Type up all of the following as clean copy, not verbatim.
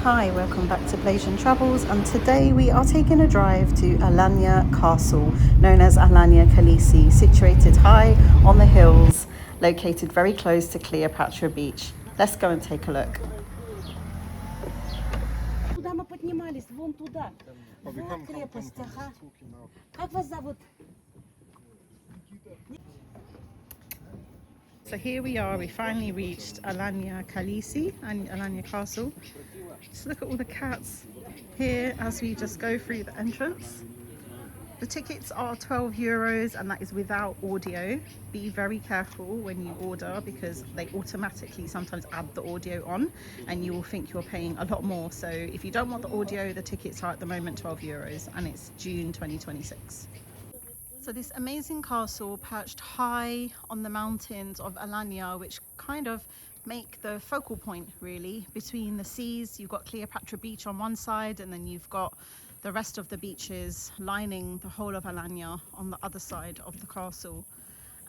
Hi, welcome back to Blaisan Travels, and today we are taking a drive to Alanya Castle, known as Alanya Kalisi, situated high on the hills, located very close to Cleopatra Beach. Let's go and take a look. Куда мы поднимались? Вон туда. Вот крепость, ага. Как вас зовут? So here we are, we finally reached Alanya Kalisi and Alanya Castle. Just look at all the cats here as we just go through the entrance. The tickets are €12 and that is without audio. Be very careful when you order because they automatically sometimes add the audio on and you will think you're paying a lot more. So if you don't want the audio, the tickets are at the moment €12 and it's June 2026. So this amazing castle perched high on the mountains of Alanya, which kind of make the focal point really between the seas. You've got Cleopatra Beach on one side and then you've got the rest of the beaches lining the whole of Alanya on the other side of the castle.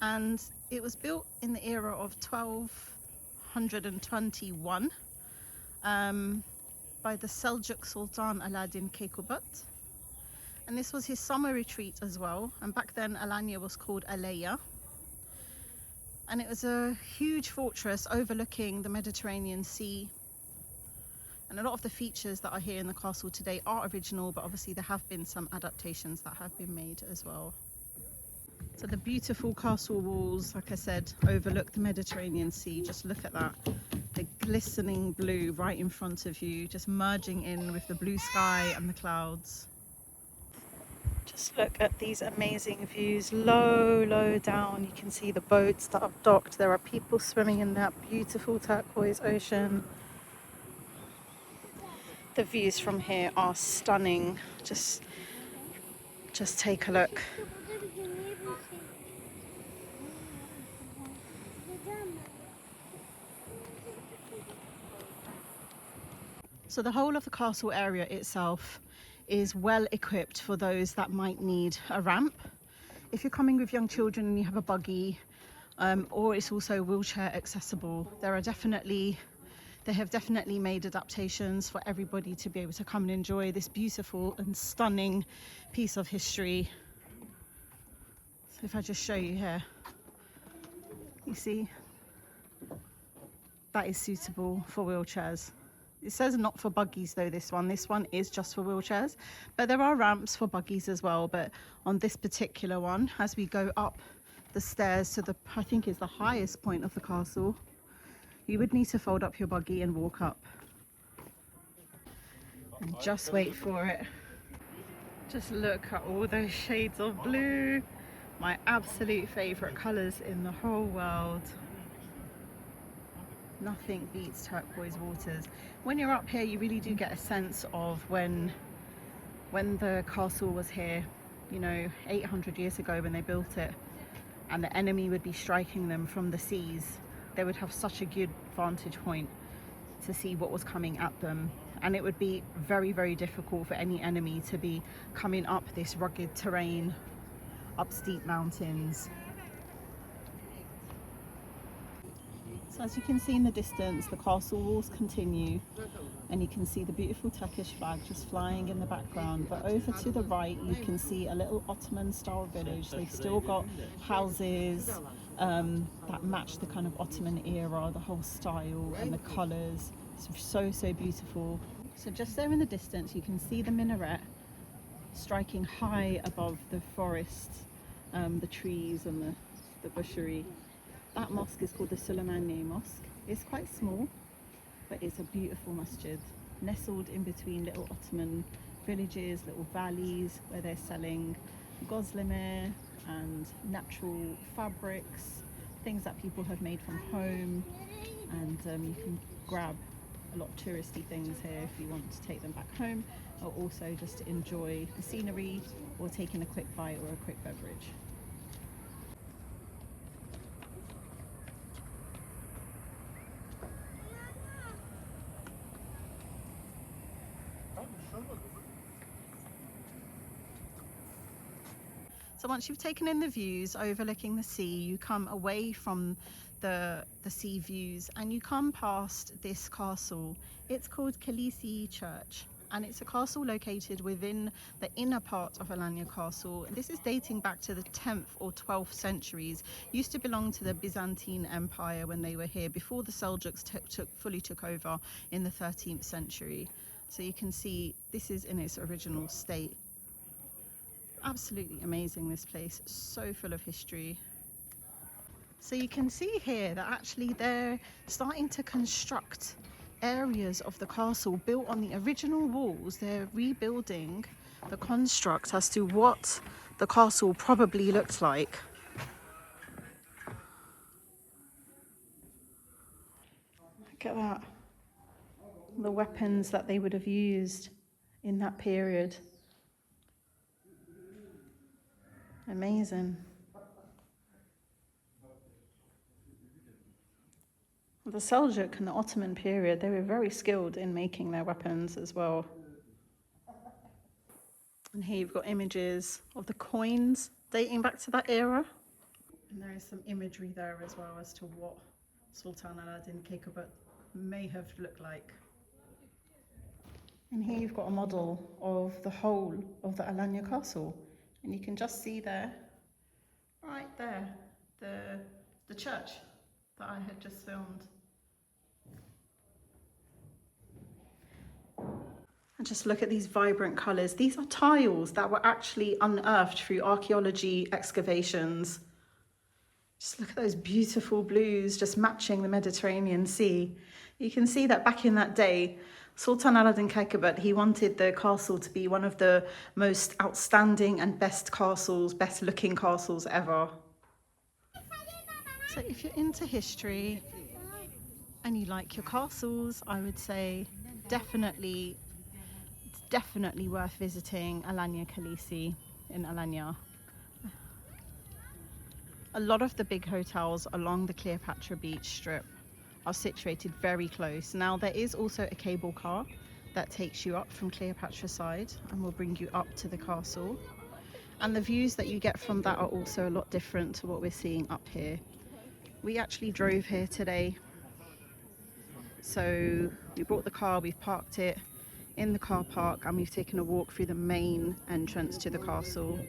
And it was built in the era of 1221 by the Seljuk Sultan Alauddin Keykubat. And this was his summer retreat as well. And back then Alanya was called Alaya. And it was a huge fortress overlooking the Mediterranean Sea. And a lot of the features that are here in the castle today are original, but obviously there have been some adaptations that have been made as well. So the beautiful castle walls, like I said, overlook the Mediterranean Sea. Just look at that. The glistening blue right in front of you, just merging in with the blue sky and the clouds. Just look at these amazing views. Low down, you can see the boats that are docked. There are people swimming in that beautiful turquoise ocean. The views from here are stunning. Just take a look. So the whole of the castle area itself is well equipped for those that might need a ramp. If you're coming with young children and you have a buggy, or it's also wheelchair accessible, they have definitely made adaptations for everybody to be able to come and enjoy this beautiful and stunning piece of history. So if I just show you here, you see, that is suitable for wheelchairs. It says not for buggies though, this one is just for wheelchairs, but there are ramps for buggies as well. But on this particular one, as we go up the stairs to I think it's the highest point of the castle, you would need to fold up your buggy and walk up. And just wait for it. Just look at all those shades of blue. My absolute favorite colors in the whole world. Nothing beats turquoise waters. When you're up here, you really do get a sense of when the castle was here, 800 years ago when they built it, and the enemy would be striking them from the seas. They would have such a good vantage point to see what was coming at them, and it would be very difficult for any enemy to be coming up this rugged terrain, up steep mountains. So as you can see in the distance, the castle walls continue, and you can see the beautiful Turkish flag just flying in the background. But over to the right, you can see a little Ottoman style village. They've still got houses that match the kind of Ottoman era, the whole style and the colours. It's so beautiful. So just there in the distance, you can see the minaret striking high above the forest, the trees and the bushery. That mosque is called the Suleymaniye Mosque. It's quite small, but it's a beautiful masjid, nestled in between little Ottoman villages, little valleys where they're selling gozleme and natural fabrics, things that people have made from home. And you can grab a lot of touristy things here if you want to take them back home, or also just to enjoy the scenery or taking a quick bite or a quick beverage. So once you've taken in the views overlooking the sea, you come away from the sea views and you come past this castle. It's called Kilisi Church, and it's a castle located within the inner part of Alanya Castle. And this is dating back to the 10th or 12th centuries. Used to belong to the Byzantine Empire when they were here, before the Seljuks fully took over in the 13th century. So you can see this is in its original state. Absolutely amazing, this place, so full of history. So you can see here that actually they're starting to construct areas of the castle built on the original walls. They're rebuilding the construct as to what the castle probably looked like. Look at that, the weapons that they would have used in that period. Amazing. The Seljuk and the Ottoman period, they were very skilled in making their weapons as well. And here you've got images of the coins dating back to that era. And there is some imagery there as well as to what Sultan Alauddin Keykubat may have looked like. And here you've got a model of the whole of the Alanya Castle. And you can just see there, right there, the church that I had just filmed. And just look at these vibrant colours. These are tiles that were actually unearthed through archaeology excavations. Just look at those beautiful blues just matching the Mediterranean Sea. You can see that back in that day, Sultan Alauddin Keykubat, he wanted the castle to be one of the most outstanding and best castles, best looking castles ever. So if you're into history and you like your castles, I would say definitely worth visiting Alanya Kilisi in Alanya. A lot of the big hotels along the Cleopatra Beach Strip are situated very close. Now there is also a cable car that takes you up from Cleopatra side and will bring you up to the castle. And the views that you get from that are also a lot different to what we're seeing up here. We actually drove here today. So we brought the car, we've parked it in the car park, and we've taken a walk through the main entrance to the castle.